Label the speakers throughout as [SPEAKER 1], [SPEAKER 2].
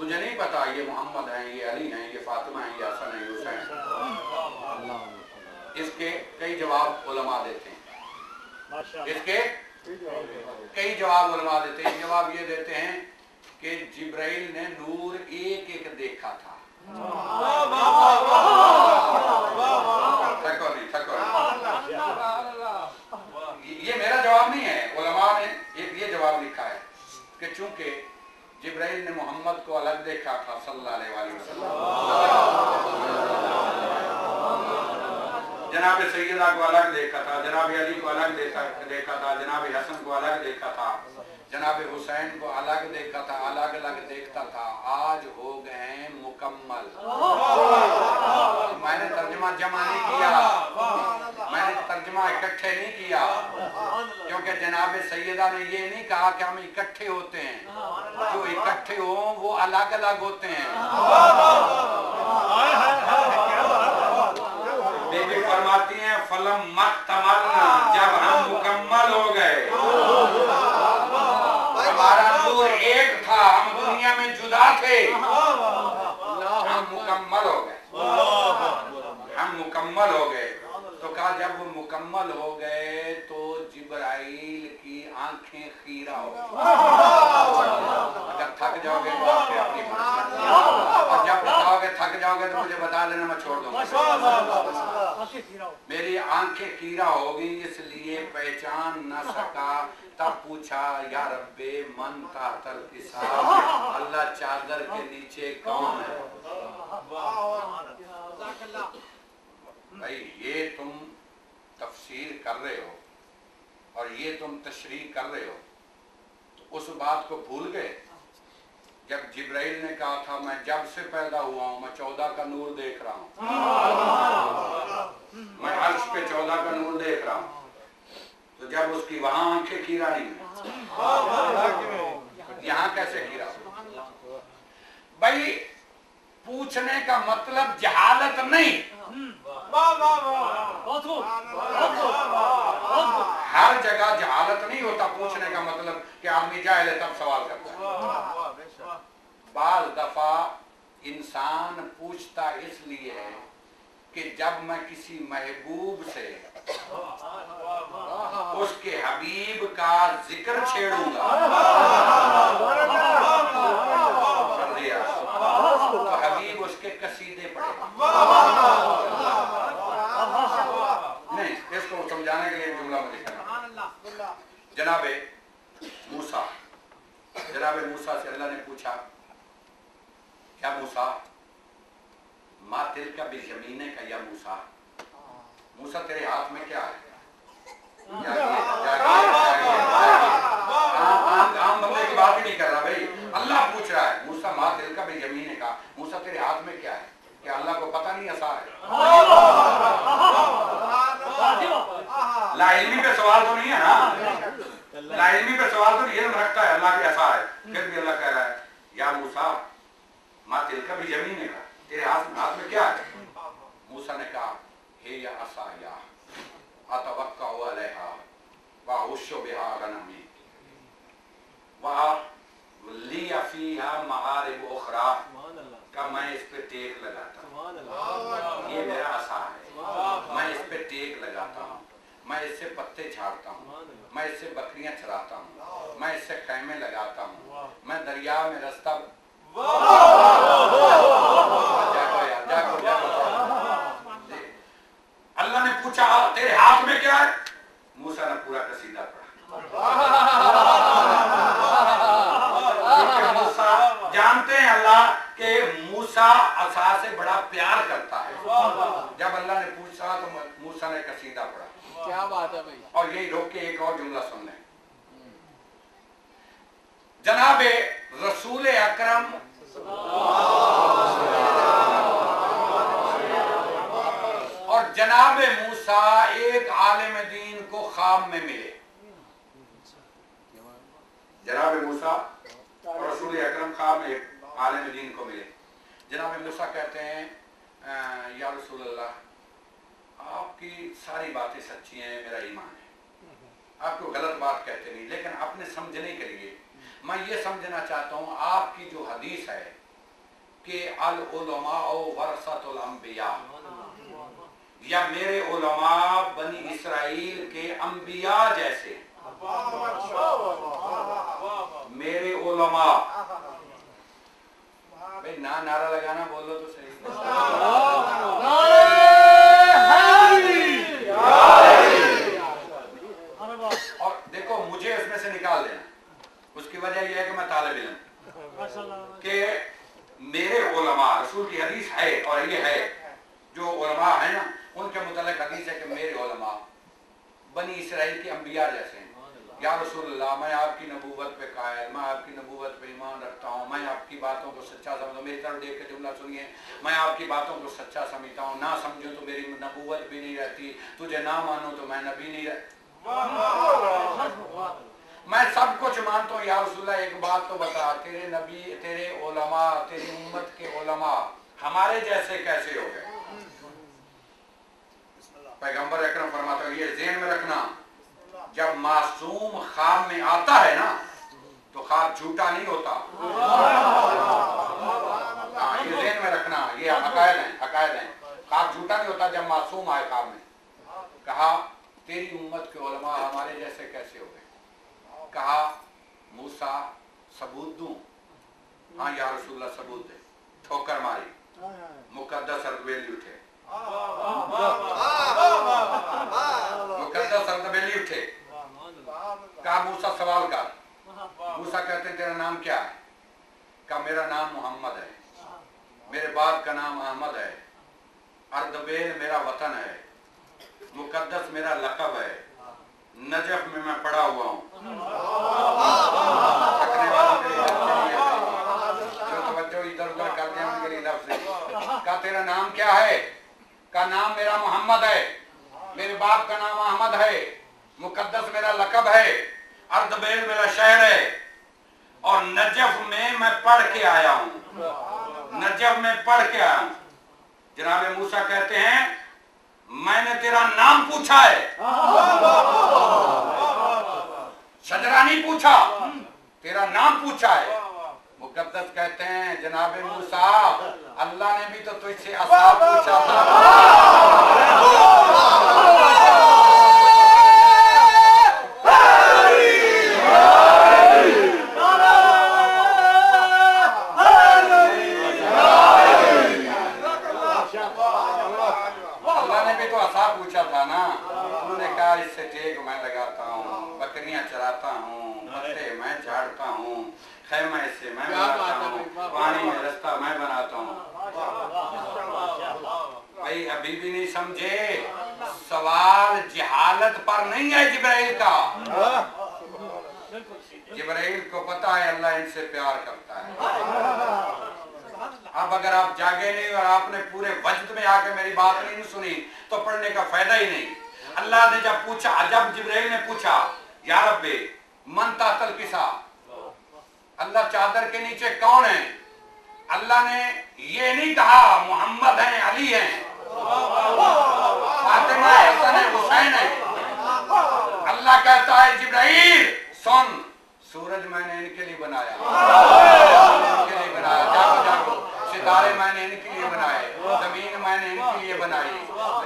[SPEAKER 1] تجھے نہیں پتا یہ محمد ہیں، یہ علی ہیں، یہ فاطمہ ہیں، یہ حسن ہیں، یہ حسین ہیں؟ اس کے کئی جواب علماء دیتے ہیں، اس کے کئی جواب علماء دیتے ہیں۔ جواب یہ دیتے ہیں کہ جبرائیل نے نور ایک ایک دیکھا تھا۔ یہ میرا جواب نہیں ہے، علماء نے یہ جواب لکھا ہے کہ چونکہ جبرائیل نے محمد کو الگ دیکھا تھا صلی اللہ علیہ وسلم، جناب سیدہ کو الگ دیکھا تھا، جناب علی کو الگ دیکھا تھا، جناب حسن کو الگ دیکھا تھا، جناب حسین کو الگ دیکھا تھا، الگ الگ دیکھتا تھا، آج ہو گئے ہیں مکمل۔ میں نے ترجمہ جمع نہیں کیا، میں نے ترجمہ اکٹھے نہیں کیا، کیونکہ جناب سیدہ نے یہ نہیں کہا کہ ہم اکٹھے ہوتے ہیں، جو اکٹھے ہوں وہ الگ الگ ہوتے ہیں۔ بی بی فرماتی ہیں فلم مکتملنا، جب ہم مکمل ہو گئے، ہمارا نور ایک تھا، ہم دنیا میں جدا تھے، ہم مکمل ہو گئے، ہم مکمل ہو گئے۔ تو کہا جب وہ مکمل ہو گئے تو جبرائیل کی آنکھیں خیرہ ہو گئی۔ اگر تھک جاؤ گے تو آپ اپنی مرضی، اور جب بتاؤ گے تھک جاؤ گے تو مجھے بتا دینا، میں چھوڑ دوں گا۔ میری آنکھیں خیرہ ہو گئی، اس لیے پہچان نہ سکا، تب پوچھا یا رب من تحت الکساء، اللہ چادر کے نیچے کون ہے؟ بھائی یہ تم تفسیر کر رہے ہو اور یہ تم تشریح کر رہے ہو، تو اس بات کو بھول گئے جب جبرائیل نے کہا تھا میں جب سے پیدا ہوا ہوں میں 14 کا نور دیکھ رہا ہوں، میں عرش پہ 14 کا نور دیکھ رہا ہوں، تو جب اس کی وہاں آنکھیں خیرہ نہیں ہیں، یہاں کیسے خیرہ ہو؟ بھائی پوچھنے کا مطلب جہالت نہیں، ہر جگہ جہالت نہیں ہوتا پوچھنے کا مطلب کہ آدمی جاہل ہے تب سوال کرتا ہے۔ بعض دفعہ انسان پوچھتا اس لیے ہے کہ جب میں کسی محبوب سے اس کے حبیب کا ذکر چھیڑوں گا تو حبیب اس کے قصیدے پڑھے گا۔ نہیں، اس کو سمجھانے کے لیے جملہ میں لکھا ہے۔ جناب موسیٰ سے اللہ نے پوچھا کیا موسیٰ ما تلک بیمینک یا موسیٰ، موسیٰ تیرے ہاتھ میں کیا ہے؟ عام بندے کی بات ہی نہیں کر رہا بھائی، اللہ پوچھ رہا ہے موسیٰ ما تلک بیمینک، موسیٰ تیرے ہاتھ میں کیا ہے؟ کیا اللہ کو پتہ نہیں عصا ہے؟ لا علمی پہ سوال تو نہیں ہے نا، لا علمی پہ سوال تو یہ رکھتا ہے اللہ کی عصا ہے، پھر بھی اللہ کہہ رہا ہے یا موسیٰ ما تلک بیمینک، تیرے ہاتھ میں کیا ہے؟ موسیٰ نے کہا ہے یا عصایا اتوکا علیہا واہش بہا غنمی ولی فیہا معارب اخری، کہ میں اس پہ ٹیک لگاتا ہوں، یہ میرا عصا ہے، میں اس پہ ٹیک لگاتا ہوں، میں اس سے پتے جھاڑتا ہوں، میں اس سے بکریاں چراتا ہوں، میں اس سے خیمے لگاتا ہوں، میں دریا میں رستہ اللہ نے پوچھا تیرے ہاتھ میں کیا ہے؟ موسیٰ نے پورا قصیدہ پڑھا۔ موسیٰ جانتے ہیں اللہ کہ موسیٰ عصا سے بڑا پیار کرتا ہے، جب اللہ نے پوچھا تو موسیٰ نے قصیدہ پڑھا۔ کیا بات ہے بھائی، اور یہی روک کے ایک اور جملہ سن لیں۔ جناب رسول اکرم اور جناب موسیٰ ایک عالم دین کو خواب میں ملے، جناب موسیٰ اور رسول اکرم خواب میں ایک عالم دین کو ملے۔ جناب موسیٰ کہتے ہیں یا رسول اللہ آپ کی ساری باتیں سچی ہیں، میرا ایمان ہے، آپ کو غلط بات کہتے نہیں، لیکن اپنے سمجھنے کے لیے میں یہ سمجھنا چاہتا ہوں آپ کی جو حدیث ہے کہ العلماء ورثۃ الانبیاء، یا میرے علماء بنی اسرائیل کے انبیاء جیسے، میرے علماء، بھئی نعرہ لگانا بولو تو صحیح، اور دیکھو مجھے اس میں سے نکال دینا، اس کی وجہ یہ ہے کہ میں طالب علم، کہ میرے علماء، رسول کی حدیث ہے اور یہ ہے، جو علماء ہیں نا ان کے متعلق حدیث ہے کہ میرے علماء بنی اسرائیل کے انبیاء جیسے ہیں۔ یا رسول اللہ میں آپ کی نبوت پہ قائل، میں آپ کی نبوت پہ ایمان رکھتا ہوں، میں آپ کی باتوں کو سچا سمجھتا ہوں، میری طرف دیکھ کے جملہ سنیے، میں آپ کی باتوں کو سچا سمجھتا ہوں، نہ سمجھوں تو میری نبوت بھی نہیں رہتی، تجھے نہ مانوں تو میں نبی نہیں رہتا، میں سب کچھ مانتا ہوں۔ یا رسول اللہ ایک بات تو بتا، تیرے نبی، تیرے علماء، تیری امت کے علماء ہمارے جیسے کیسے ہو گئے؟ پیغمبر اکرم فرماتا ہے، یہ ذہن میں رکھنا، جب معصوم خواب میں آتا ہے نا تو خواب جھوٹا نہیں ہوتا، یہ ذہن میں رکھنا، یہ عقائد ہیں، خواب جھوٹا نہیں ہوتا جب معصوم آئے خواب میں۔ کہا تیری امت کے علماء ہمارے جیسے کیسے ہو گئے؟ کہا موسیٰ ثبوت دوں؟ ہاں یا رسول اللہ ثبوت دے۔ ٹھوکر ماری، مقدس اردبیلی اٹھے، مقدس اردبیلی اٹھے، کہا موسیٰ سوال کر۔ موسیٰ کہتے ہیں تیرا نام کیا ہے؟ کہا میرا نام محمد ہے، میرے باپ کا نام احمد ہے، اردبیل میرا وطن ہے، مقدس میرا لقب ہے، نجف میں پڑا ہوا ہوں۔ رکھنے والوں کے لیے جو توجہ ادھر ادھر کرتے ہیں ان کے لیے لفظ ہے۔ کہا تیرا نام کیا ہے؟ کہا نام میرا محمد ہے، میرے باپ کا نام احمد ہے، مقدس میرا لقب ہے، اردبیل میرا شہر ہے، اور نجف میں پڑھ کے آیا ہوں، نجف میں پڑھ کے آیا ہوں۔ جناب موسیٰ کہتے ہیں میں نے تیرا نام پوچھا ہے، شجرہ نہیں پوچھا، تیرا نام پوچھا ہے۔ مقدس کہتے ہیں جناب موسیٰ اللہ نے بھی تو تجھ سے عصا پوچھا تھا، اللہ نے بھی تو عصا پوچھا تھا نا۔ انہوں نے کہا اس سے ٹیک میں لگاتا ہوں، بکریاں چراتا ہوں، پتے میں جھاڑتا ہوں، خیمہ اس سے میں بناتا ہوں، پانی میں رستہ میں بناتا ہوں۔ بھئی ابھی بھی نہیں سمجھے، سوال جہالت پر نہیں ہے جبرائیل کا، جبرائیل کو پتا ہے اللہ ان سے پیار کرتا ہے۔ اب اگر آپ جاگے نہیں اور آپ نے پورے وجد میں آ کے میری بات نہیں سنی تو پڑھنے کا فائدہ ہی نہیں۔ اللہ نے جب پوچھا، جب جبرائیل نے پوچھا یا رب من تحت الکسا، اللہ چادر کے نیچے کون ہے؟ اللہ نے یہ نہیں کہا محمد ہیں، علی ہیں، فاطمہ ہے، حسن ہے، حسین ہے۔ اللہ کہتا ہے جبرائیل سن، سورج میں نے ان کے لیے بنایا، ان کے لیے بنایا، جاگو جاگو، ستارے میں نے ان کے لیے بنائے، زمین میں نے ان کے لیے بنائی،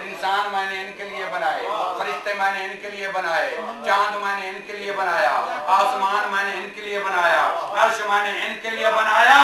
[SPEAKER 1] انسان میں نے ان کے لیے بنائے، فرشتے میں نے ان کے لیے بنائے، چاند میں نے ان کے لیے بنایا، آسمان میں نے ان کے لیے بنایا، عرش میں نے ان کے لیے بنایا۔